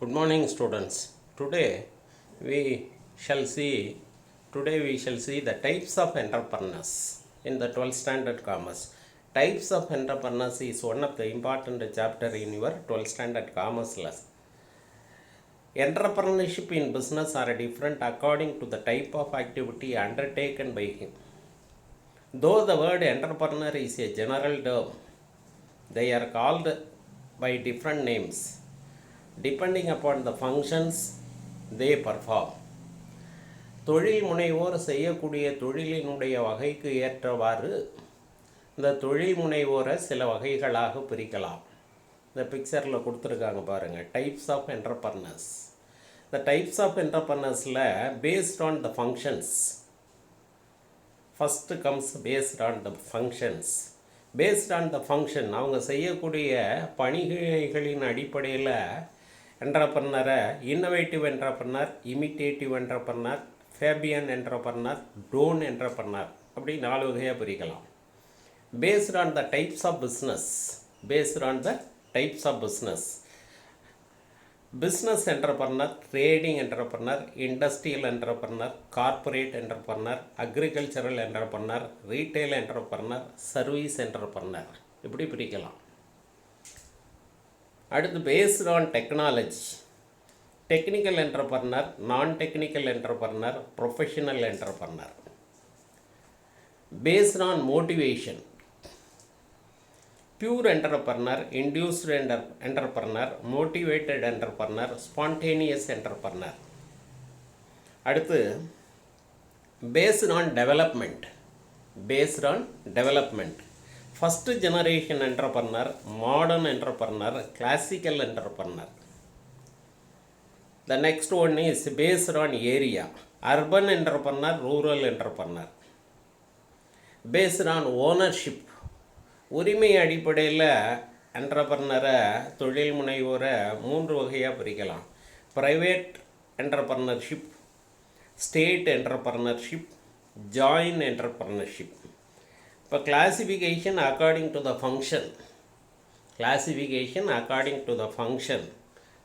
Good morning, students. We shall see the types of entrepreneurs in the 12th standard commerce. Types of entrepreneurs is one of the important chapter in your 12th standard commerce lesson. Entrepreneurship in business are different according to the type of activity undertaken by him. Though the word entrepreneur is a general term, they are called by different names depending upon the functions they perform. தொழில் முனைவோர் செய்யக்கூடிய தொழிலினுடைய வகைக்கு ஏற்றவாறு இந்த தொழில் முனைவோரை சில வகைகளாக பிரிக்கலாம். இந்த பிக்சரில் கொடுத்துருக்காங்க பாருங்கள், டைப்ஸ் ஆஃப் என்டர்பிரனர்ஸ். இந்த டைப்ஸ் ஆஃப் என்டர்பிரனர்ஸில் based on the functions, first comes based on the functions. Based on the function, அவங்க செய்யக்கூடிய பணிகளின் அடிப்படையில் என்டர்பிரனரை innovative entrepreneur, imitative entrepreneur, Fabian entrepreneur, drone entrepreneur, அப்படி 4 வகையாக பிரிக்கலாம். Based on the types of business, business entrepreneur, trading entrepreneur, industrial entrepreneur, corporate entrepreneur, agricultural entrepreneur, retail entrepreneur, service entrepreneur, இப்படி பிரிக்கலாம். அடுத்து based on technology, technical entrepreneur, non technical entrepreneur, professional entrepreneur. Based on motivation, pure entrepreneur, induced entrepreneur, motivated entrepreneur, spontaneous entrepreneur. அடுத்து based on development, first generation entrepreneur, modern entrepreneur, classical entrepreneur. The next one is based on area, urban entrepreneur, rural entrepreneur. Based on ownership, உரிமை அடிப்படையில் என்டர்பிரனரை, தொழில் முனைவோரை 3 வகையாக பிரிக்கலாம். Private entrepreneurship, state entrepreneurship, joint entrepreneurship. இப்போ classification according to the function,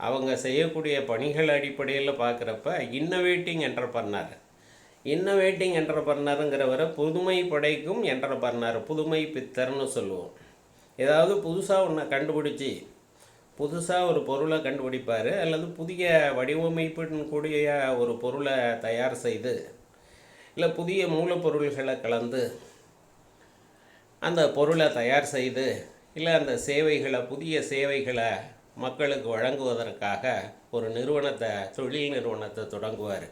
அவங்க செய்யக்கூடிய பணிகள் அடிப்படையில் பார்க்குறப்ப இன்னோவேட்டிங் என்டர்பிரனருங்கிறவரை புதுமை படைக்கும் என்டர்பிரனர், புதுமை பித்தர்னு சொல்லுவோம். ஏதாவது புதுசாக ஒன்று கண்டுபிடிச்சி புதுசாக ஒரு பொருளை கண்டுபிடிப்பார், அல்லது புதிய வடிவமைப்புன்னு கூடிய ஒரு பொருளை தயார் செய்து, இல்லை புதிய மூலப்பொருள்களை கலந்து அந்த பொருளை தயார் செய்து, இல்லை அந்த புதிய சேவைகளை மக்களுக்கு வழங்குவதற்காக ஒரு தொழில் நிறுவனத்தை தொடங்குவார்.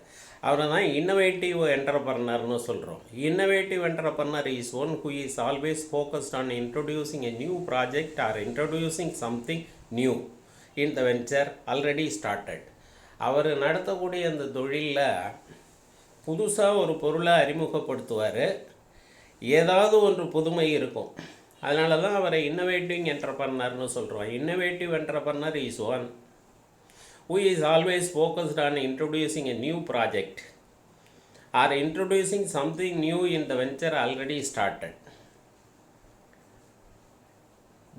அவரை தான் இன்னோவேட்டிவ் என்டர்பிரனர்னு சொல்கிறோம். Innovative entrepreneur is one who is always focused on introducing a new project or introducing something new in the venture already started. அவர் நடத்தக்கூடிய அந்த தொழிலில் புதுசாக ஒரு பொருளை அறிமுகப்படுத்துவார், ஏதாவது ஒன்று புதுமை இருக்கும். அதனால தான் அவரை இன்னோவேட்டிவ் என்டர்பிரனர்னு சொல்கிறோம். Innovative entrepreneur is one who is always focused on introducing a new project or introducing something new in the venture already started.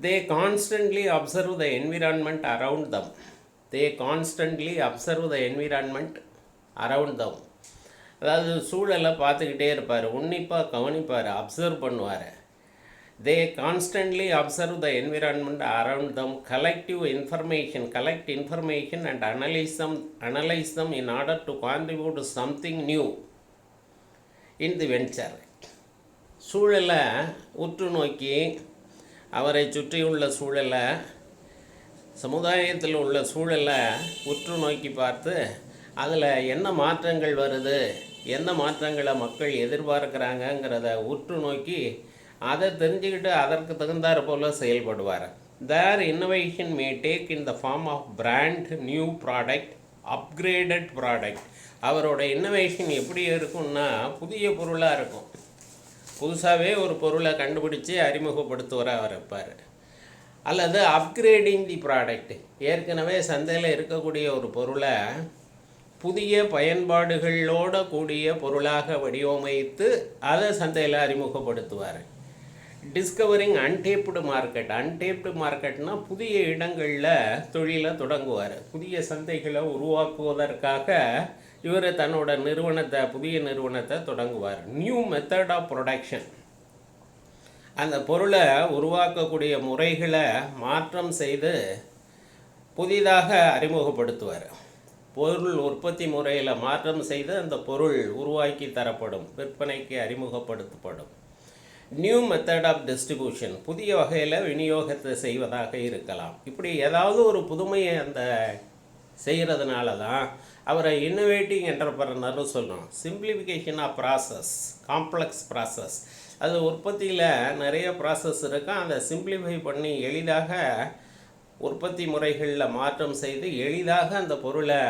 They constantly observe the environment around them. அதாவது சூழலை பார்த்துக்கிட்டே இருப்பார், உன்னிப்பாக கவனிப்பார், அப்சர்வ் பண்ணுவார். They constantly observe the environment around them, collect information and analyze them in order to contribute to something new in the venture. சூழலை உற்று நோக்கி, அவரை சுற்றியுள்ள சூழலை, சமுதாயத்தில் உள்ள சூழலை உற்று நோக்கி பார்த்து, அதில் என்ன மாற்றங்கள் வருது, என்ன மாற்றங்களை மக்கள் எதிர்பார்க்குறாங்கங்கிறத உற்று நோக்கி அதை தெரிஞ்சுக்கிட்டு அதற்கு தகுந்தாற் போல் செயல்படுவார். Their innovation may take in the form of brand new product, upgraded product. அவரோட இன்னோவேஷன் எப்படி இருக்கும்னா புதிய பொருளாக இருக்கும். புதுசாகவே ஒரு பொருளை கண்டுபிடிச்சி அறிமுகப்படுத்துவராக இருப்பார். அல்லது அப்கிரேடிங் தி ப்ராடக்ட், ஏற்கனவே சந்தையில் இருக்கக்கூடிய ஒரு பொருளை புதிய பயன்பாடுகளோடு கூடிய பொருளாக வடிவமைத்து அதை சந்தையில் அறிமுகப்படுத்துவார். Discovering அன்டேப்டு market. அன்டேப்டு மார்க்கெட்னால் புதிய இடங்களில் தொழிலை தொடங்குவார். புதிய சந்தைகளை உருவாக்குவதற்காக இவர் தன்னோட புதிய நிறுவனத்தை தொடங்குவார். நியூ மெத்தட் ஆஃப் ப்ரொடக்ஷன், அந்த பொருளை உருவாக்கக்கூடிய முறைகளை மாற்றம் செய்து புதிதாக அறிமுகப்படுத்துவார். பொருள் உற்பத்தி முறையில் மாற்றம் செய்து அந்த பொருள் உருவாக்கி தரப்படும், விற்பனைக்கு அறிமுகப்படுத்தப்படும். நியூ மெத்தட் ஆஃப் டிஸ்ட்ரிபியூஷன், புதிய வகையில் விநியோகத்தை செய்வதாக இருக்கலாம். இப்படி ஏதாவது ஒரு புதுமையை அந்த செய்கிறதுனால தான் அவரை இன்னோவேட்டிங் என்டர்பிரனர்னு சொல்லணும். Simplification of process, complex process, அது உற்பத்தியில் நிறைய ப்ராசஸ் இருக்கும். அதை சிம்பிளிஃபை பண்ணி எளிதாக உற்பத்தி முறைகளில் மாற்றம் செய்து எளிதாக அந்த பொருளை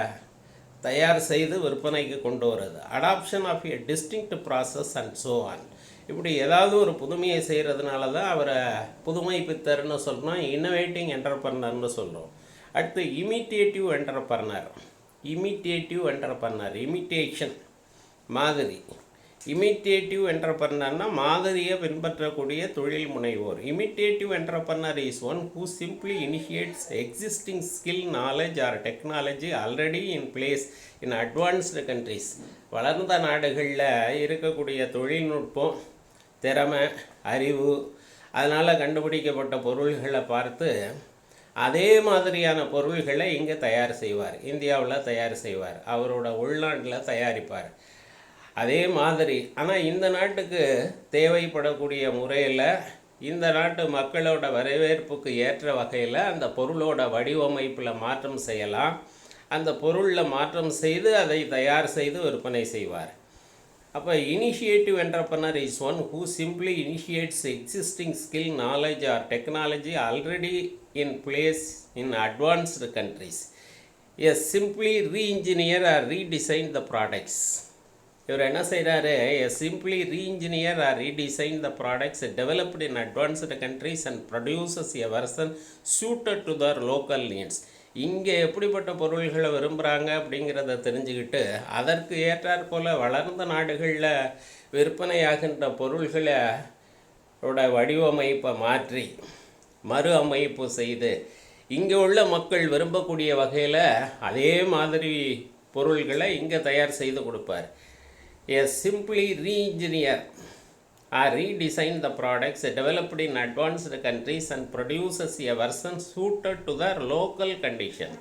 தயார் செய்து விற்பனைக்கு கொண்டு வருது. Adoption of a distinct process and so on. இப்படி ஏதாவது ஒரு புதுமையை செய்கிறதுனால தான் அவரை புதுமை பித்தர்னு சொல்கிறோம், இன்னோவேட்டிங் என்டர்பிரனர்னு சொல்கிறோம். அடுத்து இமிட்டேட்டிவ் என்டர்பிரனர். இமிட்டேஷன், மாதிரி. இமிட்டேட்டிவ் என்டர்பிரனர்னா மாதிரியை பின்பற்றக்கூடிய தொழில் முனைவோர். Imitative entrepreneur is one who simply initiates existing skill, knowledge or technology already in place in advanced countries. வளர்ந்த நாடுகளில் இருக்கக்கூடிய தொழில்நுட்பம், திறமை, அறிவு, அதனால் கண்டுபிடிக்கப்பட்ட பொருள்களை பார்த்து அதே மாதிரியான பொருள்களை இங்கே தயார் செய்வார். இந்தியாவில் தயார் செய்வார், அவரோட உள்நாட்டில் தயாரிப்பார் அதே மாதிரி. ஆனால் இந்த நாட்டுக்கு தேவைப்படக்கூடிய முறையில், இந்த நாட்டு மக்களோட வரவேற்புக்கு ஏற்ற வகையில் அந்த பொருளோட வடிவமைப்பில் மாற்றம் செய்யலாம். அந்த பொருளில் மாற்றம் செய்து அதை தயார் செய்து விற்பனை செய்வார். அப்போ initiative entrepreneur is one who simply initiates existing skill, knowledge or technology already in place in advanced countries. As simply reengineer or redesign the products. இவர் என்ன செய்கிறாரு? Simply reengineer or redesign the products developed in advanced countries and produces a version suited to their local needs. இங்கே எப்படிப்பட்ட பொருள்களை விரும்புகிறாங்க அப்படிங்கிறத தெரிஞ்சுக்கிட்டு அதற்கு ஏற்றாற் போல் வளர்ந்த நாடுகளில் விற்பனையாகின்ற பொருள்களோட வடிவமைப்பை மாற்றி மறு அமைப்பு செய்து இங்கே உள்ள மக்கள் விரும்பக்கூடிய வகையில் அதே மாதிரி பொருள்களை இங்கே தயார் செய்து கொடுப்பார். Simply reengineer or redesign the products developed in advanced countries and produces a version suited to their local condition.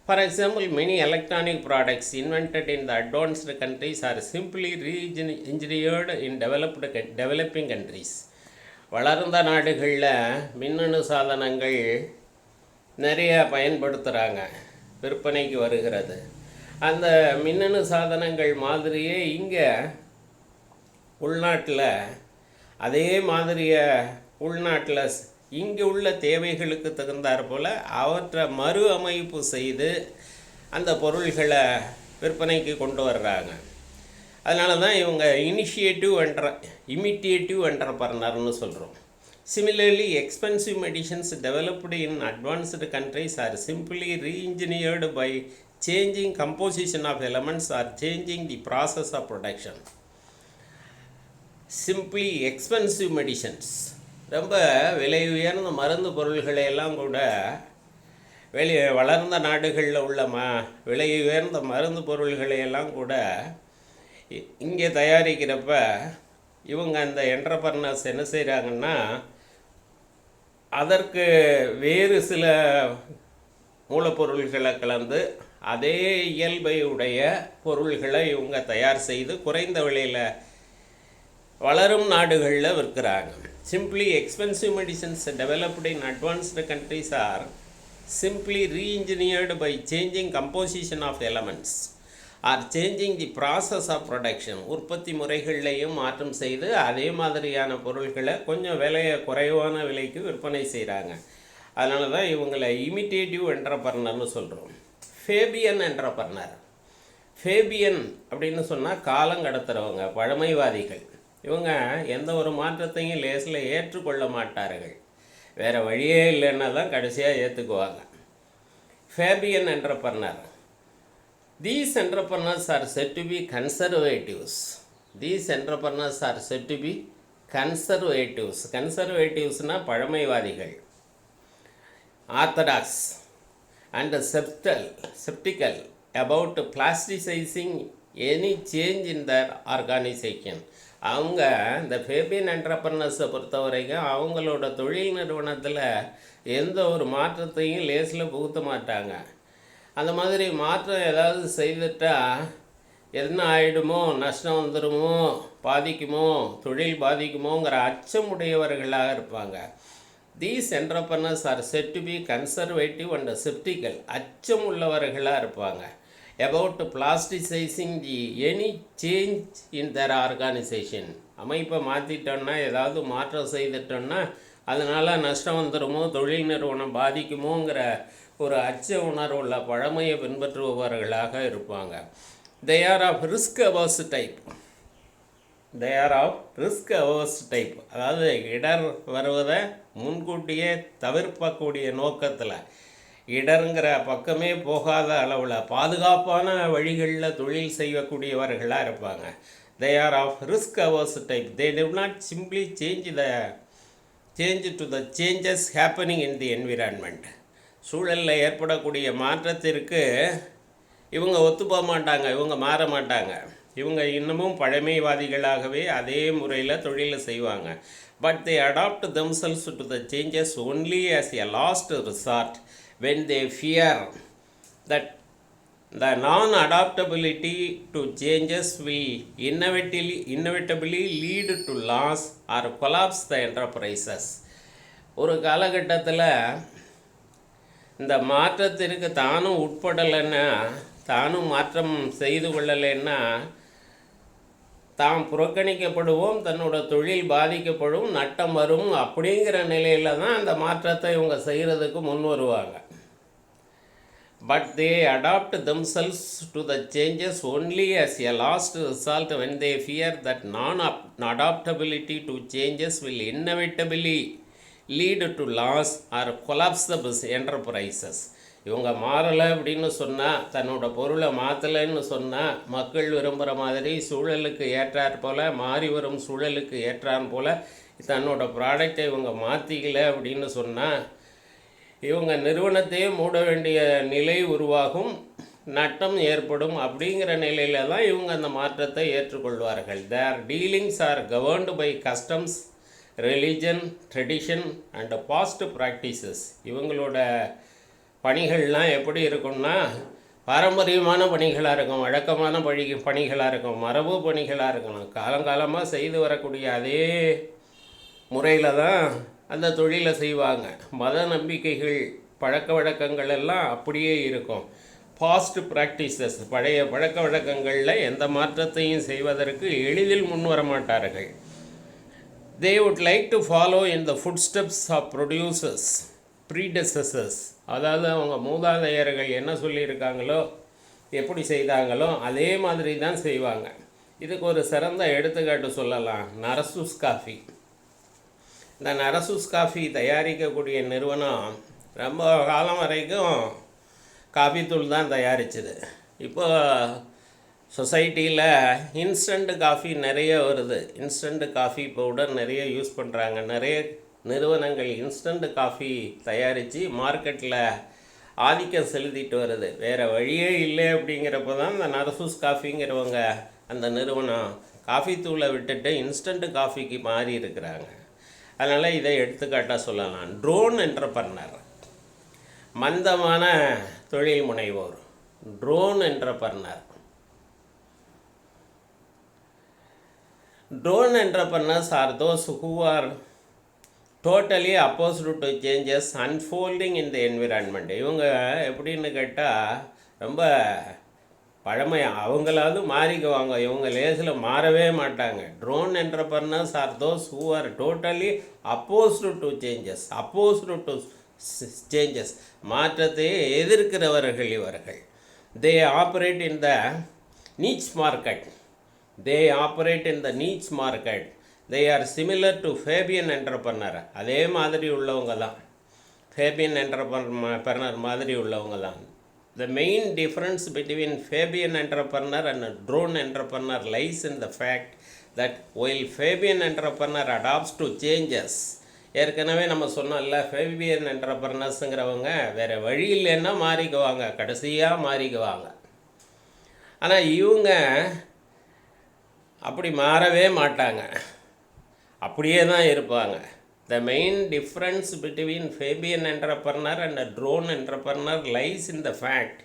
For example, many electronic products invented in the advanced countries are simply re-engineered in developing countries. வளர்ந்த நாடுகளில் மின்னணு சாதனங்கள் நிறைய பயன்படுத்துகிறாங்க, விற்பனைக்கு வருகிறது. அந்த மின்னணு சாதனங்கள் மாதிரியே இங்கே உள்நாட்டில் அதே மாதிரிய உள்நாட்டில் இங்கே உள்ள தேவைகளுக்கு தகுந்தாற் போல் அவற்றை மறு அமைப்பு செய்து அந்த பொருள்களை விற்பனைக்கு கொண்டு வர்றாங்க. அதனால தான் இவங்க இமிட்டேட்டிவ் என்டர்பிரனர்னு சொல்கிறோம். Similarly expensive medicines developed in advanced countries are simply reengineered by changing composition of elements or changing the process of production. Simply expensive medicines, ரொம்ப விலை உயர்ந்த மருந்து பொருள்களை எல்லாம் கூட வளர்ந்த நாடுகளில் உள்ள விலை உயர்ந்த மருந்து பொருள்களை எல்லாம் கூட இங்கே தயாரிக்கிறப்ப இவங்க அந்த என்டர்பிரனர்ஸ் என்ன செய்கிறாங்கன்னா அதற்கு வேறு சில மூலப்பொருள்களை கலந்து அதே இயல்பை உடைய பொருள்களை இவங்க தயார் செய்து குறைந்த விலையில் வளரும் நாடுகளில் விற்கிறாங்க. Simply expensive medicines developed in advanced countries are simply reengineered by changing composition of elements or changing the process of production. உற்பத்தி முறைகள்லையும் மாற்றம் செய்து அதே மாதிரியான பொருட்களை கொஞ்சம் விலையை குறைவான விலைக்கு விற்பனை செய்கிறாங்க. அதனால தான் இவங்களை இமிட்டேட்டிவ் என்டர்பிரனர்னு சொல்கிறோம். Fabian entrepreneur. ஃபேபியன் அப்படின்னு சொன்னால் காலம் கடத்துகிறவங்க, பழமைவாதிகள். இவங்க எந்த ஒரு மாற்றத்தையும் லேசில் ஏற்றுக்கொள்ள மாட்டார்கள். வேறு வழியே இல்லைன்னா தான் கடைசியாக ஏற்றுக்குவாங்க. Fabian entrepreneur. These entrepreneurs are said to be conservatives. These entrepreneurs are said to be கன்சர்வேட்டிவ்ஸ்னால் பழமைவாதிகள். Orthodox and skeptical about plasticizing any change in their organization. அவங்க இந்த ஃபேபியன் என்டர்பிரனர்ஸை பொறுத்த வரைக்கும் அவங்களோட தொழில் நிறுவனத்தில் எந்த ஒரு மாற்றத்தையும் லேசில் புகுத்த மாட்டாங்க. அந்த மாதிரி மாற்றம் ஏதாவது செய்துட்டால் என்ன ஆகிடுமோ, நஷ்டம் வந்துடுமோ, பாதிக்குமோ, தொழில் பாதிக்குமோங்கிற அச்சமுடையவர்களாக இருப்பாங்க. These entrepreneurs are set to be conservative and skeptical. அச்சம் உள்ளவர்களாக இருப்பாங்க. about plasticizing the any change in their organization. அமைப்பை மாற்றிட்டோன்னா, ஏதாவது மாற்றம் செய்துட்டோன்னா அதனால் நஷ்டம் வந்துடுமோ, தொழில் நிறுவனம் பாதிக்குமோங்கிற ஒரு அச்ச உணர்வுள்ள பழமையை பின்பற்றுபவர்களாக இருப்பாங்க. they are of risk averse type. அதாவது இடர் வருவதை முன்கூட்டியே தவிர்க்கக்கூடிய நோக்கத்தில், இடருங்கிற பக்கமே போகாத அளவில் பாதுகாப்பான வழிகளில் தொழில் செய்யக்கூடியவர்களாக இருப்பாங்க. they are of risk averse type. they do not simply change to the changes happening in the environment. சூழலில் ஏற்படக்கூடிய மாற்றத்திற்கு இவங்க ஒத்துப்போக மாட்டாங்க, இவங்க மாற மாட்டாங்க. இவங்க இன்னமும் பழமைவாதிகளாகவே அதே முறையில் தொழிலை செய்வாங்க. But they adopt themselves to the changes only as a last resort when they fear that the non-adaptability to changes will inevitably lead to loss or collapse the enterprises. ஒரு காலகட்டத்தில் இந்த மாற்றத்திற்கு தானும் உட்படலைன்னா, தானும் மாற்றம் செய்து கொள்ளலைன்னா தாம் புறக்கணிக்கப்படுவோம், தன்னோட தொழில் பாதிக்கப்படும், நட்டம் வரும். அப்படிங்கிற நிலையில் தான் அந்த மாற்றத்தை இவங்க செய்கிறதுக்கு முன் வருவாங்க. But they adapt themselves to the changes only as a last result when they fear that non-adaptability to changes will inevitably lead to loss or collapse the enterprises. இவங்க மாறலை அப்படின்னு சொன்னால், தன்னோட பொருளை மாற்றலைன்னு சொன்னால், மக்கள் விரும்புகிற மாதிரி சூழலுக்கு ஏற்றாற் போல், மாறி வரும் சூழலுக்கு ஏற்றான் போல் தன்னோட ப்ராடக்டை இவங்க மாற்றிக்கல அப்படின்னு சொன்னால், இவங்க நிறுவனத்தையே மூட வேண்டிய நிலை உருவாகும், நட்டம் ஏற்படும். அப்படிங்கிற நிலையில் தான் இவங்க அந்த மாற்றத்தை ஏற்றுக்கொள்வார்கள். Their dealings are governed by customs, religion, tradition and past practices. இவங்களோட பணிகள்லாம் எப்படி இருக்கும்னா, பாரம்பரியமான பணிகளாக இருக்கும், வழக்கமான பணிகளாக இருக்கும், மரபு பணிகளாக இருக்கணும். காலங்காலமாக செய்து வரக்கூடிய அதே முறையில் தான் அந்த தொழிலை செய்வாங்க. மத நம்பிக்கைகள், பழக்க வழக்கங்கள் எல்லாம் அப்படியே இருக்கும். பாஸ்ட் ப்ராக்டிசஸ், பழைய பழக்க வழக்கங்களில் எந்த மாற்றத்தையும் செய்வதற்கு எளிதில் முன் வர மாட்டார்கள். they would like to follow in the footsteps of predecessors. அதாவது அவங்க மூதாதையர்கள் என்ன சொல்லியிருக்காங்களோ, எப்படி செய்தாங்களோ அதே மாதிரி தான் செய்வாங்க. இதுக்கு ஒரு சிறந்த எடுத்துக்காட்டு சொல்லலாம், நரசூஸ் காஃபி. இந்த நரசூஸ் காஃபி தயாரிக்கக்கூடிய நிறுவனம் ரொம்ப காலம் வரைக்கும் காஃபி தூள் தான் தயாரிச்சது. இப்போ சொசைட்டியில் இன்ஸ்டண்ட் காஃபி நிறைய வருது, இன்ஸ்டண்ட் காஃபி பவுடர் நிறைய யூஸ் பண்ணுறாங்க. நிறைய நிறுவனங்கள் இன்ஸ்டண்ட் காஃபி தயாரித்து மார்க்கெட்டில் ஆதிக்கம் செலுத்திட்டு வருது. வேறு வழியே இல்லை. அப்படிங்கிறப்ப தான் இந்த நரசூஸ் காஃபிங்கிறவங்க அந்த நிறுவனம் காஃபி தூளை விட்டுட்டு இன்ஸ்டண்ட் காஃபிக்கு மாறி இருக்கிறாங்க. அதனால் இதை எடுத்துக்காட்டாக சொல்லலாம். ட்ரோன் என்டர்பிரனர், மந்தமான தொழில் முனைவோர். Drone entrepreneur. Drone entrepreneurs are those who are totally opposed to changes unfolding in the environment. இவங்க எப்படின்னு கேட்டால் ரொம்ப பழமையாக அவங்களாவது மாறிக்குவாங்க, இவங்க லேசில் மாறவே மாட்டாங்க. Drone entrepreneurs are those who are totally opposed to changes. மாற்றத்தை எதிர்க்கிறவர்கள் இவர்கள். they operate in the niche market. they are similar to Fabian entrepreneur. அதே மாதிரி உள்ளவங்க தான், ஃபேபியன் என்டர்பிரனர் மாதிரி உள்ளவங்க தான். The main difference between Fabian entrepreneur and drone entrepreneur lies in the fact that while Fabian entrepreneur adapts to changes, ஏற்கனவே நம்ம சொன்னோம்ல, ஃபேபியன் என்டர்பிரனர்ஸுங்கிறவங்க வேறு வழி இல்லைன்னா மாறிக்குவாங்க, கடைசியாக மாறிக்குவாங்க. ஆனால் இவங்க அப்படி மாறவே மாட்டாங்க, அப்படியே தான் இருப்பாங்க. The main difference between Fabian entrepreneur and a drone entrepreneur lies in the fact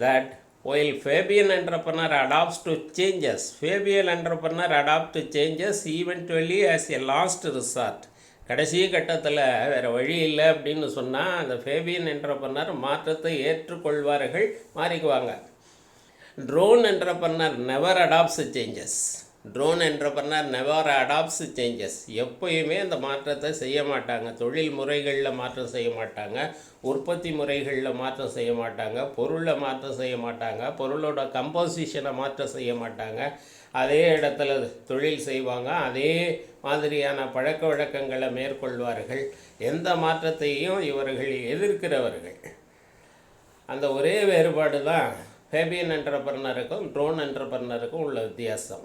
that while Fabian entrepreneur adapts to changes, Fabian entrepreneur adapts to changes eventually as a last resort. கடைசி கட்டத்தில் வேறு வழி இல்லை அப்படின்னு சொன்னால் அந்த Fabian entrepreneur மாற்றத்தை ஏற்றுக்கொள்வார்கள், மாறிக்குவாங்க. Drone entrepreneur never adapts changes. Drone entrepreneur never adapts changes. எப்போயுமே அந்த மாற்றத்தை செய்ய மாட்டாங்க. தொழில் முறைகளில் மாற்றம் செய்ய மாட்டாங்க, உற்பத்தி முறைகளில் மாற்றம் செய்ய மாட்டாங்க, பொருளை மாற்றம் செய்ய மாட்டாங்க, பொருளோட கம்போசிஷனை மாற்றம் செய்ய மாட்டாங்க. அதே இடத்துல தொழில் செய்வாங்க, அதே மாதிரியான பழக்க வழக்கங்களை மேற்கொள்வார்கள். எந்த மாற்றத்தையும் இவர்கள் எதிர்க்கிறவர்கள். அந்த ஒரே வேறுபாடு தான் ஃபேபியன் என்டர்பிரனருக்கும் ட்ரோன் என்டர்பிரனருக்கும் உள்ள வித்தியாசம்.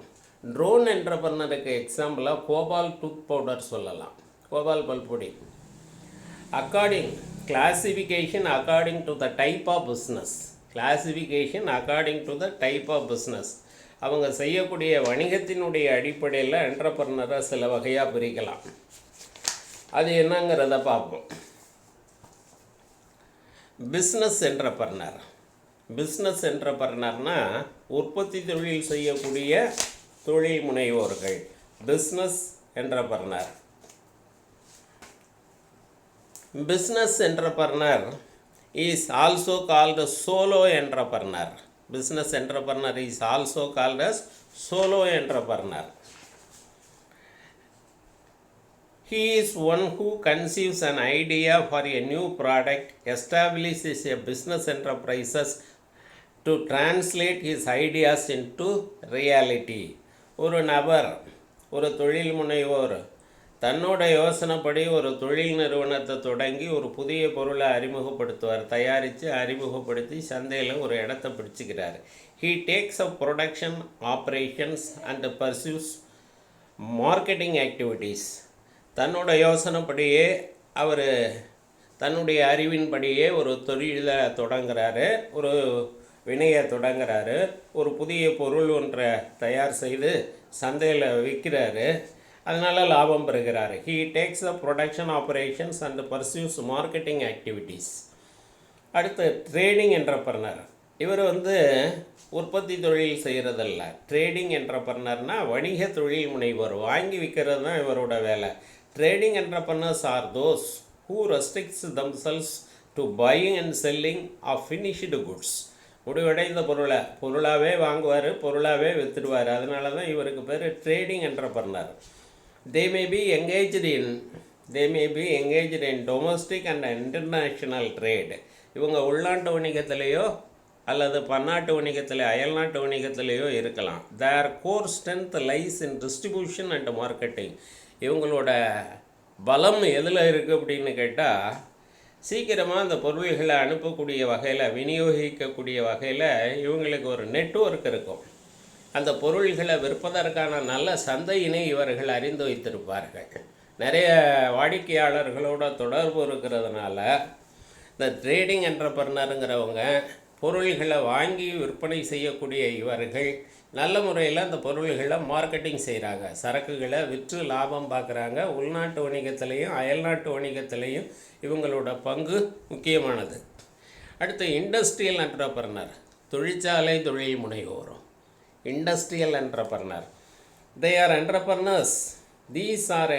ட்ரோன் என்டர்பிரனருக்கு எக்ஸாம்பிளாக கோபால் டூத் பவுடர் சொல்லலாம், கோபால் பல்பொடி. Classification according to the type of business. Classification according to the type of business. அவங்க செய்யக்கூடிய வணிகத்தினுடைய அடிப்படையில் என்டர்பிரனரை சில வகையாக பிரிக்கலாம். அது என்னங்கிறத பார்ப்போம். Business entrepreneur. பிஸ்னஸ் என்டர்பிரனர்னால் உற்பத்தி தொழில் செய்யக்கூடிய தொழில் முனைவோர்கள், business entrepreneur. Business entrepreneur is also called solo entrepreneur. Business entrepreneur is also called as solo entrepreneur. He is one who conceives an idea for a new product, establishes a business enterprises to translate his ideas into reality. ஒரு நபர், ஒரு தொழில் முனைவோர் தன்னோட யோசனைப்படி ஒரு தொழில் நிறுவனத்தை தொடங்கி ஒரு புதிய பொருளை அறிமுகப்படுத்துவார், தயாரித்து அறிமுகப்படுத்தி சந்தையில் ஒரு இடத்த பிடிச்சிக்கிறார். He takes up production operations and pursues marketing activities. தன்னோட யோசனைப்படியே அவர் தன்னுடைய அறிவின்படியே ஒரு தொழிலை தொடங்குறாரு, ஒரு வினையை தொடங்குறாரு, ஒரு புதிய பொருள் ஒன்றை தயார் செய்து சந்தையில் விற்கிறாரு, அதனால் லாபம் பெறுகிறார். He takes the production operations and pursues marketing activities. அடுத்து ட்ரேடிங் என்டர்பிரனர். இவர் உற்பத்தி தொழில் செய்கிறதில்ல. ட்ரேடிங் என்டர்பிரனர்னால் வணிக தொழில் முனைவர், வாங்கி விற்கிறது தான் இவரோட வேலை. Trading entrepreneurs are those who restricts themselves to buying and selling of finished goods. முடிவடைந்த பொருளாகவே வாங்குவார், பொருளாகவே விற்றுடுவார். அதனால தான் இவருக்கு பேர் trading entrepreneur. They may be engaged in domestic and international trade. இவங்க உள்நாட்டு வணிகத்திலேயோ அல்லது பன்னாட்டு வணிகத்திலே அயல்நாட்டு வணிகத்திலேயோ இருக்கலாம். Their core strength lies in distribution and marketing. இவங்களோட பலம் எதில் இருக்குது அப்படின்னு கேட்டால், சீக்கிரமாக அந்த பொருள்களை அனுப்பக்கூடிய வகையில், விநியோகிக்கக்கூடிய வகையில் இவங்களுக்கு ஒரு நெட்வொர்க் இருக்கும். அந்த பொருள்களை விற்பதற்கான நல்ல சந்தையினை இவர்கள் அறிந்து வைத்திருப்பார்கள். நிறைய வாடிக்கையாளர்களோட தொடர்பு இருக்கிறதுனால இந்த ட்ரேடிங் என்டர்பிரனருங்கிறவங்க பொருள்களை வாங்கி விற்பனை செய்யக்கூடிய இவர்கள் நல்ல முறையில் அந்த பொருள்களை மார்க்கெட்டிங் செய்கிறாங்க, சரக்குகளை விற்று லாபம் பார்க்குறாங்க. உள்நாட்டு வணிகத்திலையும் அயல்நாட்டு வணிகத்திலையும் இவங்களோட பங்கு முக்கியமானது. அடுத்து இண்டஸ்ட்ரியல் என்டர்பிரனர், தொழிற்சாலை தொழில் முனைவோரும். Industrial entrepreneur. They are entrepreneurs. These are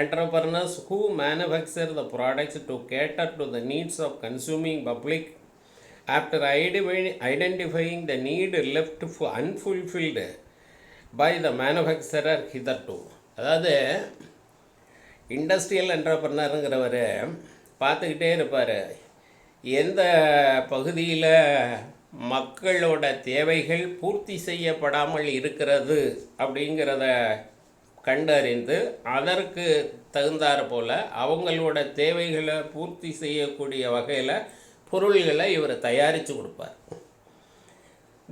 entrepreneurs who manufacture the products to cater to the needs of consuming public after identifying the need left unfulfilled by the manufacturer hitherto. அதாவது industrial என்டர்பிரனருங்கிறவர் பார்த்துக்கிட்டே இருப்பார், எந்த பகுதியில் மக்களோட தேவைகள் பூர்த்தி செய்யப்படாமல் இருக்கிறது அப்படிங்கிறத கண்டறிந்து அதற்கு தகுந்தாற் போல் அவங்களோட தேவைகளை பூர்த்தி செய்யக்கூடிய வகையில் பொருள்களை இவர் தயாரித்து கொடுப்பார்.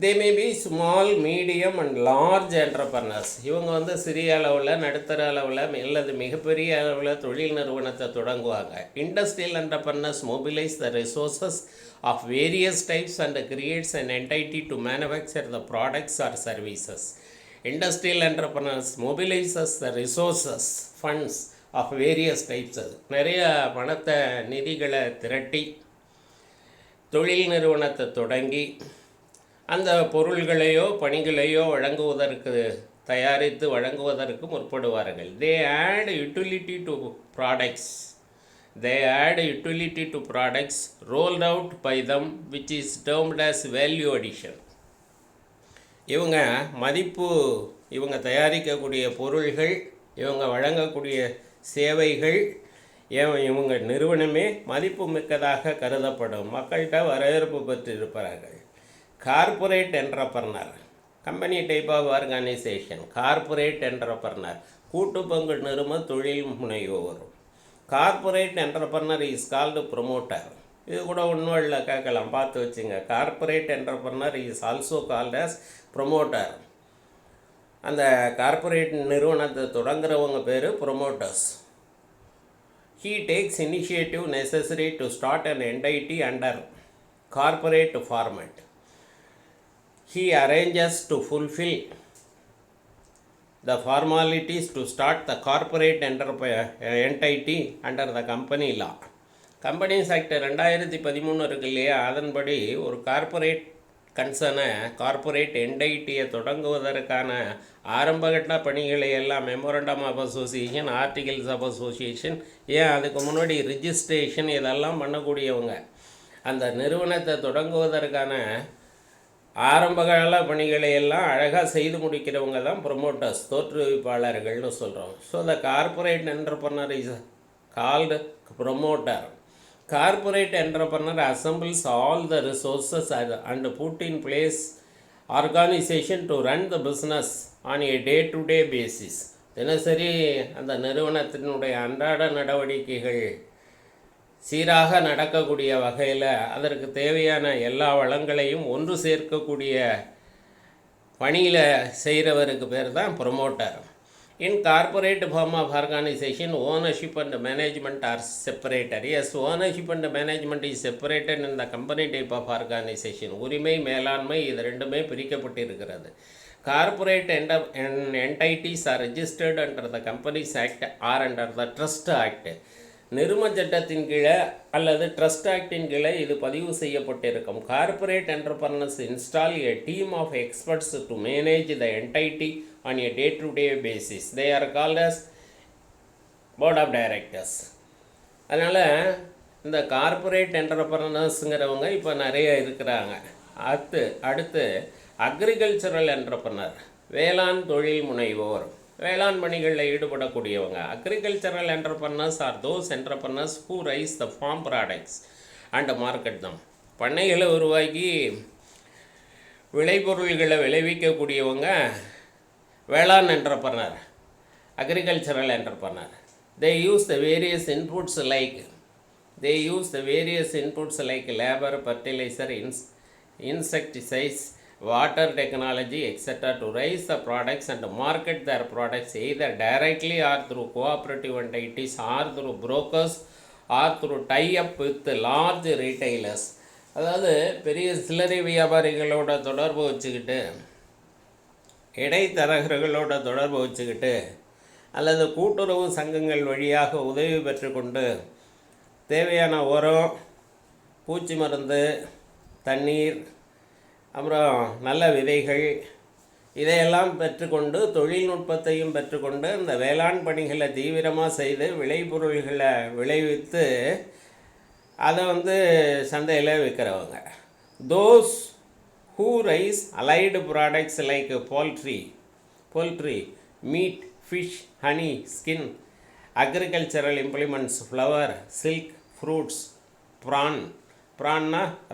They may be small medium and large entrepreneurs. இவங்க வந்து சிறிய அளவில், நடுத்தர அளவில் அல்லது மிகப்பெரிய அளவில் தொழில் நிறுவனத்தை தொடங்குவாங்க. Industrial entrepreneurs mobilise the resources of various types and creates an entity to manufacture the products or services. Industrial entrepreneurs mobilises the resources funds of various types. அது நிறைய பணத்தை, நிதிகளை திரட்டி தொழில் நிறுவனத்தை தொடங்கி அந்த பொருள்களையோ பணிகளையோ தயாரித்து வழங்குவதற்கு முற்படுவார்கள். They add utility to products rolled out by them which is termed as value addition. இவங்க தயாரிக்கக்கூடிய பொருள்கள், இவங்க வழங்கக்கூடிய சேவைகள், இவங்க நிறுவனமே மதிப்பு மிக்கதாக கருதப்படும், மக்கள்கிட்ட வரவேற்பு பெற்றிருப்பார்கள். Corporate entrepreneur, company type of organisation. Corporate entrepreneur கூட்டு பங்கு நிறுவன தொழில் முனைவோர். Corporate entrepreneur is called promoter. இது கூட ஒன்றும் கேட்கலாம், பார்த்து வச்சுங்க. Corporate entrepreneur is also called as promoter. அந்த கார்ப்பரேட் நிறுவனத்தை தொடங்குறவங்க பேர் ப்ரொமோட்டர்ஸ். He takes initiative necessary to start an entity under corporate format. He arranges to fulfill the formalities to start the corporate entity under the company law. Companies act 2013 இருக்கு இல்லையா, அதன்படி ஒரு corporate என்டைட்டியை தொடங்குவதற்கான ஆரம்பகட்ட பணிகளை எல்லாம் memorandum of association, articles of association, அதுக்கு முன்னாடி ரிஜிஸ்ட்ரேஷன், இதெல்லாம் பண்ணக்கூடியவங்க. அந்த நிறுவனத்தை தொடங்குவதற்கான ஆரம்பகால பணிகளை எல்லாம் அழகாக செய்து முடிக்கிறவங்க தான் ப்ரொமோட்டர்ஸ், தோற்றுவிப்பாளர்கள்னு சொல்கிறோம். So the corporate entrepreneur is called promoter. Corporate entrepreneur assembles all the resources and put in place organization to run the business on a day-to-day basis. தினசரி அந்த நிறுவனத்தினுடைய அன்றாட நடவடிக்கைகள் சீராக நடக்கக்கூடிய வகையில் அதற்கு தேவையான எல்லா வளங்களையும் ஒன்று சேர்க்கக்கூடிய பணியில் செய்கிறவருக்கு பேர் தான் promoter. In corporate form of organization, ownership and management are separated. Yes, ownership and management is separated in the company type of organization. உரிமை, மேலாண்மை, இது ரெண்டுமே பிரிக்கப்பட்டிருக்கிறது. Corporate entities are registered under the Companies Act or under the Trust Act. நிறும சட்டத்தின் கீழே அல்லது trust actin கீழே இது பதிவு செய்யப்பட்டிருக்கும். Corporate entrepreneurs install a team of experts to manage the entity on a day-to-day basis. They are called as board of directors. அதனால் இந்த corporate என்டர்பிரனர்ஸுங்கிறவங்க இப்போ நிறைய இருக்கிறாங்க. அடுத்து அக்ரிகல்ச்சரல் என்டர்பிரனர், வேளாண் தொழில் முனைவோர், வேளாண் பணிகளில் ஈடுபடக்கூடியவங்க. Agricultural entrepreneurs are those entrepreneurs who raise the farm products and market them. பண்ணைகளை உருவாக்கி விளைபொருள்களை விளைவிக்கக்கூடியவங்க வேளாண் entrepreneur, agricultural entrepreneur. They use the various inputs like labor, fertilizer, insecticides, water technology, etc. to raise the products and market their products either directly or through cooperative entities or through brokers or through tie-up with large retailers. அதாவது பெரிய சில்லறை வியாபாரிகளோட தொடர்பு வச்சுக்கிட்டு, இடைத்தரகர்களோட தொடர்பு வச்சுக்கிட்டு, அல்லது கூட்டுறவு சங்கங்கள் வழியாக உதவி பெற்றுக்கொண்டு தேவையான உரம், பூச்சி மருந்து, தண்ணீர், அப்புறம் நல்ல விதைகள், இதையெல்லாம் பெற்றுக்கொண்டு தொழில்நுட்பத்தையும் பெற்றுக்கொண்டு இந்த வேளாண் பணிகளை தீவிரமாக செய்து விளைபொருள்களை விளைவித்து அதை சந்தையில் விற்கிறவங்க. Those who raise allied products like poultry, meat, fish, honey, skin, agricultural implements, flour, silk, fruits, prawn,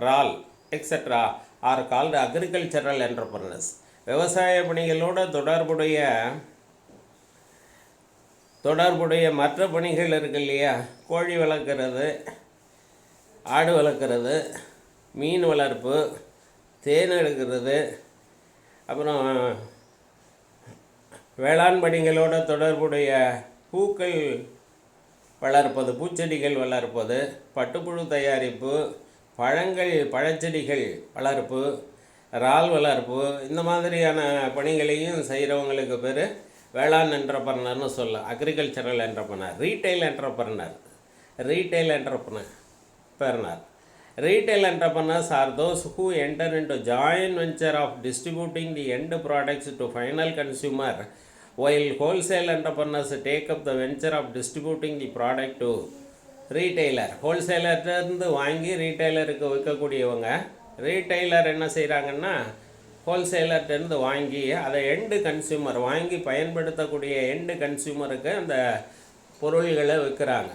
raal, etc. are called agricultural entrepreneurs. விவசாய பணிகளோட தொடர்புடைய மற்ற பணிகள் இருக்கு இல்லையா, கோழி வளர்க்குறது, ஆடு வளர்க்குறது, மீன் வளர்ப்பு, தேன் எடுக்கிறது, அப்புறம் வேளாண் பணிகளோட தொடர்புடைய பூக்கள் வளர்ப்பது, பூச்செடிகள் வளர்ப்பது, பட்டுப்புழு தயாரிப்பு, பழச்செடிகள் வளர்ப்பு, இறால் வளர்ப்பு, இந்த மாதிரியான பணிகளையும் செய்கிறவங்களுக்கு பேர் வேளாண் என்டர்பிரனர்னு சொல்லலாம். Agricultural entrepreneur. Retail entrepreneur. Retail entrepreneurs are those who enter into joint venture of distributing the end products to final consumer, while wholesale entrepreneurs take up the venture of distributing the product to retailer. ஹோல்சேலர்லேருந்து வாங்கி ரீட்டைலருக்கு விற்கக்கூடியவங்க. Retailer என்ன செய்கிறாங்கன்னா, ஹோல்சேலர்லேருந்து வாங்கி அதை end consumer, வாங்கி பயன்படுத்தக்கூடிய end கன்சியூமருக்கு அந்த பொருள்களை விற்கிறாங்க.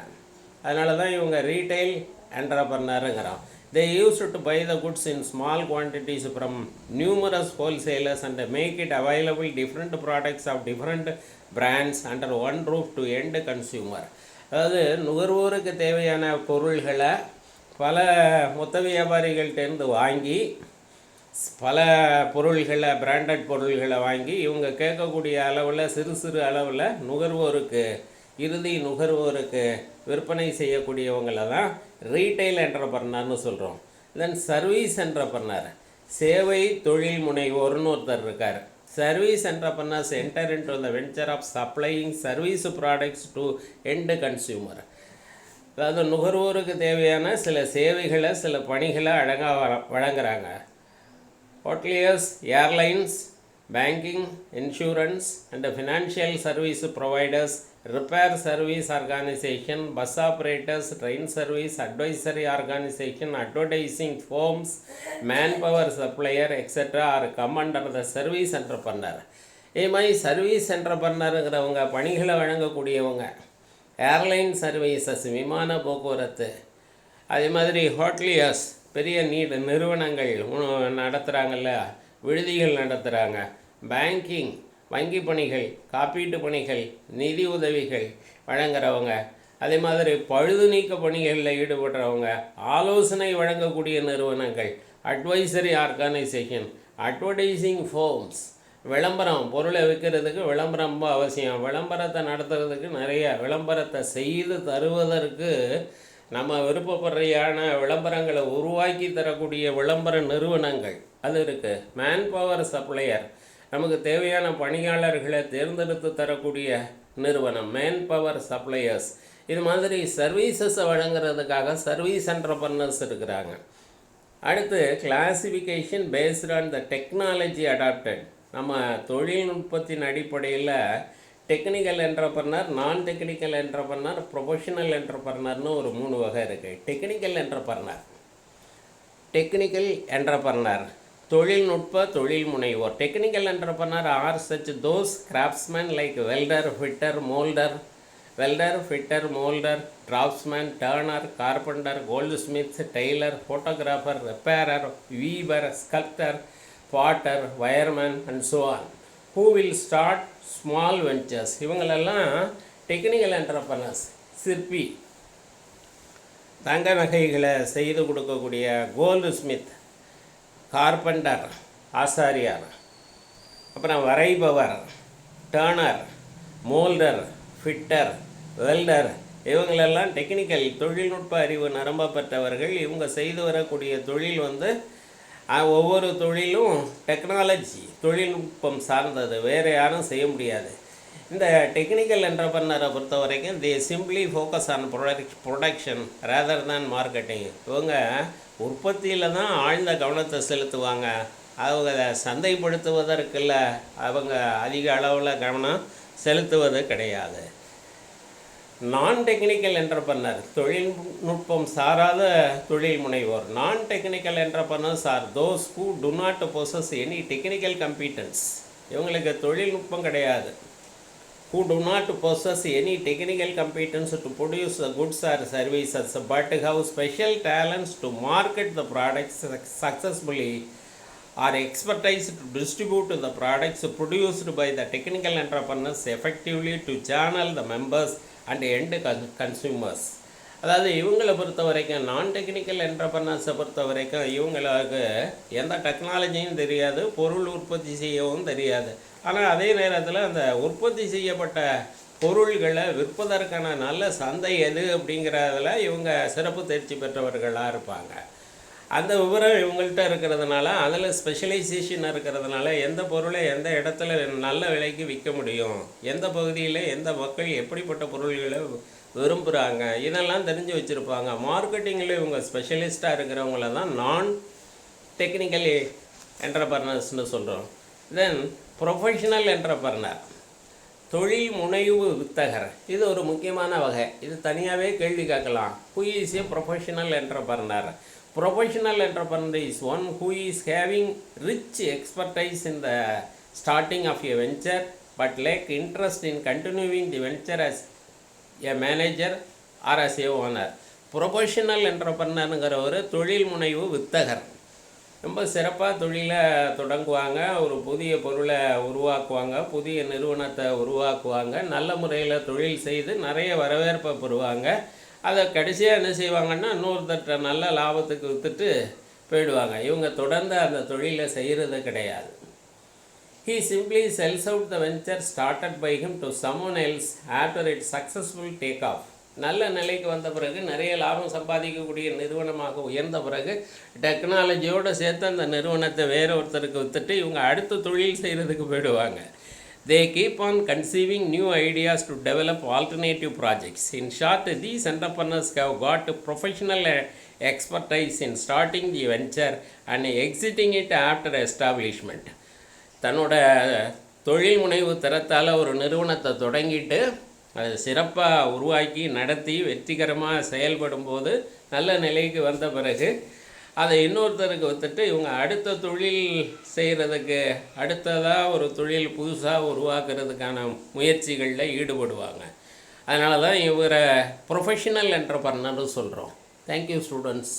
அதனால தான் இவங்க retail என்டர்பிரனருங்கிறோம். They used to buy the goods in small quantities from numerous wholesalers and make it available different products of different brands under one roof to end consumer. அதாவது நுகர்வோருக்கு தேவையான பொருள்களை பல மொத்த வியாபாரிகள்கிட்டேருந்து வாங்கி, பல பொருள்களை, பிராண்டட் பொருள்களை வாங்கி இவங்க கேட்கக்கூடிய அளவில், சிறு சிறு அளவில் இறுதி நுகர்வோருக்கு விற்பனை செய்யக்கூடியவங்களை தான் ரீட்டைல் என்டர்பிரனர்னு சொல்கிறோம். தென் சர்வீஸ் என்டர்பிரனர், சேவை தொழில் முனைவோர்னு ஒருத்தர் இருக்கார். Service entrepreneurs enter into the venture of supplying service products to end consumer. அதாவது நுகர்வோருக்கு தேவையான சில சேவைகளை, சில பணிகளை வழங்குறாங்க. Hoteliers, airlines, banking, insurance and financial service providers, repair service organization, bus operators, train service, advisory organization, advertising firms, manpower supplier, etc. are come under the service entrepreneur. இதே மாதிரி சர்வீஸ் என்டர்பிரனருங்கிறவங்க பணிகளை வழங்கக்கூடியவங்க. ஏர்லைன் சர்வீசஸ், விமான போக்குவரத்து, அதே மாதிரி ஹோட்டலியர்ஸ், பெரிய நிறுவனங்கள் நடத்துகிறாங்கல்ல, விடுதிகள் நடத்துகிறாங்க. பேங்கிங், வங்கி பணிகள், காப்பீட்டு பணிகள், நிதி உதவிகள் வழங்குறவங்க. அதே மாதிரி பழுது நீக்க பணிகளில் ஈடுபடுறவங்க, ஆலோசனை வழங்கக்கூடிய நிறுவனங்கள், அட்வைசரி ஆர்கனைசேஷன், அட்வர்டைசிங் ஃபோர்ம்ஸ், விளம்பரம், பொருளை விற்கிறதுக்கு விளம்பரம் ரொம்ப அவசியம். விளம்பரத்தை நடத்துறதுக்கு நிறைய விளம்பரத்தை செய்து தருவதற்கு நம்ம விருப்பப்படுறையான விளம்பரங்களை உருவாக்கி தரக்கூடிய விளம்பர நிறுவனங்கள் அது இருக்குது. மேன் பவர் சப்ளையர், நமக்கு தேவையான பணியாளர்களை தேர்ந்தெடுத்து தரக்கூடிய நிறுவனம், மேன் பவர் சப்ளையர்ஸ். இது மாதிரி சர்வீசஸை வழங்குறதுக்காக சர்வீஸ் என்டர்பிரனர்ஸ் இருக்கிறாங்க. அடுத்து classification based on the technology adapted. நம்ம தொழில்நுட்பத்தின் அடிப்படையில் technical entrepreneur, non technical entrepreneur, professional என்டர்பிரனர்னு ஒரு 3 வகை இருக்குது. டெக்னிக்கல் என்டர்பிரனர் தொழில்நுட்ப தொழில் முனைவோர். Technical entrepreneur are such those craftsmen like welder, fitter, moulder, draughtsman, turner, carpenter, goldsmith, tailor, photographer, repairer, weaver, sculptor, potter, wireman and so on, who will start small ventures. இவங்களெல்லாம் technical entrepreneurs. சிற்பி, தங்க நகைகளை செய்து கொடுக்கக்கூடிய gold Smith, carpenter, ஆசாரியார், அப்புறம் வரைபவர், turner, மோல்டர், fitter, welder, இவங்களெல்லாம் technical தொழில்நுட்ப அறிவு நிரம்ப பெற்றவர்கள். இவங்க செய்து வரக்கூடிய தொழில் ஒவ்வொரு தொழிலும் டெக்னாலஜி, தொழில்நுட்பம் சார்ந்தது, வேறு யாரும் செய்ய முடியாது. இந்த டெக்னிக்கல் என்டர்பிரனரை பொறுத்த வரைக்கும் தே simply focus on production rather தான் மார்க்கெட்டிங். இவங்க உற்பத்தியில் தான் ஆழ்ந்த கவனத்தை செலுத்துவாங்க. அவங்க சந்தைப்படுத்துவதற்குள்ள அவங்க அதிக அளவில் கவனம் செலுத்துவது கிடையாது. நான் டெக்னிக்கல் என்டர்பிரனர், தொழில்நுட்பம் சாராத தொழில் முனைவோர். நான் technical entrepreneurs are those who to not possess any technical competence. இவங்களுக்கு தொழில்நுட்பம் கிடையாது. who do not possess any technical competence to produce the goods or services but have special talents to market the products successfully or expertise to distribute the products produced by the technical entrepreneurs effectively to channel the members and end consumers. அதாவது இவங்களை பொறுத்த வரைக்கும் நான் technical என்டர்பிரனர்ஸை பொறுத்த வரைக்கும் இவங்களுக்கு எந்த டெக்னாலஜியும் தெரியாது, பொருள் உற்பத்தி செய்யவும் தெரியாது. ஆனால் அதே நேரத்தில் அந்த உற்பத்தி செய்யப்பட்ட பொருள்களை விற்பதற்கான நல்ல சந்தை எது அப்படிங்கிறதுல இவங்க சிறப்பு தேர்ச்சி பெற்றவர்களாக இருப்பாங்க. அந்த விவரம் இவங்கள்ட்ட இருக்கிறதுனால, அதில் ஸ்பெஷலைசேஷன் இருக்கிறதுனால எந்த பொருளை எந்த இடத்துல நல்ல விலைக்கு விற்க முடியும், எந்த பகுதியில் எந்த மக்கள் எப்படிப்பட்ட பொருள்களை விரும்புகிறாங்க, இதெல்லாம் தெரிஞ்சு வச்சுருப்பாங்க. மார்க்கெட்டிங்கில் இவங்க ஸ்பெஷலிஸ்ட்டாக இருக்கிறவங்கள தான் நான் டெக்னிக்கல் என்டர்பிரனர்ஸ்னு சொல்கிறோம். தென் ப்ரொஃபஷனல் என்டர்பிரனர், தொழில் முனைவு வித்தகர், இது ஒரு முக்கியமான வகை. இது தனியாகவே கேள்வி கேட்கலாம். Who is a professional entrepreneur? Professional entrepreneur is one who is having rich expertise in the starting of a venture but lack interest in continuing the venture as a manager or as a owner. Professional entrepreneurங்கிற ஒரு தொழில் முனைவு வித்தகர் ரொம்ப சிறப்பாக தொழிலை தொடங்குவாங்க, ஒரு புதிய பொருளை உருவாக்குவாங்க, புதிய நிறுவனத்தை உருவாக்குவாங்க, நல்ல முறையில் தொழில் செய்து நிறைய வரவேற்பை பெறுவாங்க. அதை கடைசியாக என்ன செய்வாங்கன்னா இன்னொருத்தட்ட நல்ல லாபத்துக்கு விற்றுட்டு போயிடுவாங்க. இவங்க தொடர்ந்து அந்த தொழிலை செய்கிறது கிடையாது. He simply sells out the venture started by him to someone else after its successful take off. நல்ல நிலைக்கு வந்த பிறகு, நிறைய லாபம் சம்பாதிக்கக்கூடிய நிறுவனமாக உயர்ந்த பிறகு டெக்னாலஜியோடு சேர்த்து அந்த நிறுவனத்தை வேற ஒருத்தருக்கு விற்றுட்டு இவங்க அடுத்த தொழில் செய்கிறதுக்கு போயிடுவாங்க. They keep on conceiving new ideas to develop alternative projects. In short, these entrepreneurs have got professional expertise in starting the venture and exiting it after establishment. தன்னோட தொழில் முனைவு திறத்தால் ஒரு நிறுவனத்தை தொடங்கிட்டு அதை சிறப்பாக உருவாக்கி நடத்தி வெற்றிகரமாக செயல்படும் போது நல்ல நிலைக்கு வந்த பிறகு அதை இன்னொருத்தருக்கு விற்றுட்டு இவங்க அடுத்த தொழில் செய்கிறதுக்கு, அடுத்ததாக ஒரு தொழில் புதுசாக உருவாக்குறதுக்கான முயற்சிகளில் ஈடுபடுவாங்க. அதனால தான் இவரை ப்ரொஃபஷனல் என்டர்பிரனர்னு சொல்கிறோம். Thank you students.